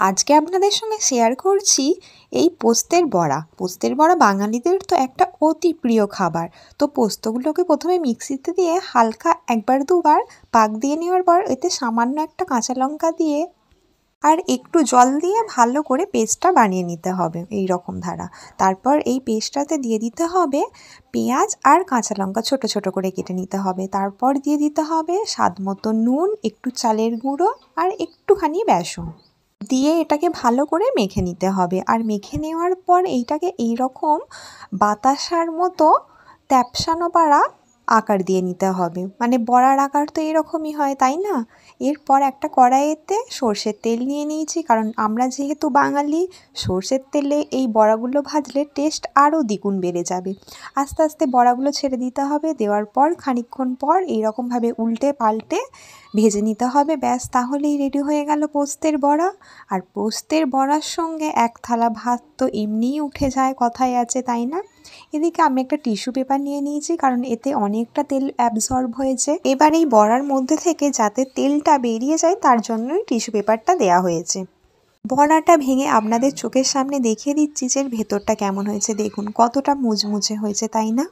আজকে আপনাদের সঙ্গে শেয়ার করছি এই পোস্তের বড়া। পোস্তের বড়া বাঙালিদের তো একটা অতি প্রিয় খাবার। তো পোস্তগুলোকে প্রথমে মিক্সিতে দিয়ে হালকা একবার দুবার পাক দিয়ে নেওয়ার পর এতে সামান্য একটা কাঁচা লঙ্কা দিয়ে আর একটু জল দিয়ে ভালো করে পেস্টটা বানিয়ে নিতে হবে এই রকম ধারা। তারপর এই পেস্টটাতে দিয়ে দিতে হবে পেঁয়াজ আর কাঁচা লঙ্কা ছোট ছোট করে কেটে নিতে হবে। তারপর দিয়ে দিতে হবে স্বাদ মতো নুন, একটু চালের গুঁড়ো আর একটুখানি বেসন দিয়ে এটাকে ভালো করে মেখে নিতে হবে। আর মেখে নেওয়ার পর এইটাকে এইরকম বাতাসার মতো ত্যাপসানো পাড়া আকার দিয়ে নিতে হবে। মানে বড়ার আকার তো এরকমই হয়, তাই না? এরপর একটা কড়াইতে সর্ষের তেল নিয়ে নিয়েছি, কারণ আমরা যেহেতু বাঙালি, সর্ষের তেলে এই বড়াগুলো ভাজলে টেস্ট আরও দ্বিগুণ বেড়ে যাবে। আস্তে আস্তে বড়াগুলো ছেড়ে দিতে হবে। দেওয়ার পর খানিকক্ষণ পর এইরকমভাবে উল্টে পাল্টে ভেজে নিতে হবে। ব্যাস, তাহলেই রেডি হয়ে গেল পোস্তের বড়া। আর পোস্তের বড়ার সঙ্গে এক থালা ভাত তো এমনিই উঠে যায়, কথাই আছে, তাই না? এদিকে আমি একটা টিস্যু পেপার নিয়ে নিয়েছি, কারণ এতে অনেকটা তেল অ্যাবসর্ব হয়েছে। এবার এই বড়ার মধ্যে থেকে যাতে তেলটা বেরিয়ে যায় তার জন্যই টিস্যু পেপারটা দেয়া হয়েছে। বড়াটা ভেঙে আপনাদের চোখের সামনে দেখিয়ে দিচ্ছি যে এর ভেতরটা কেমন হয়েছে। দেখুন কতটা মুচমুচে হয়েছে, তাই না?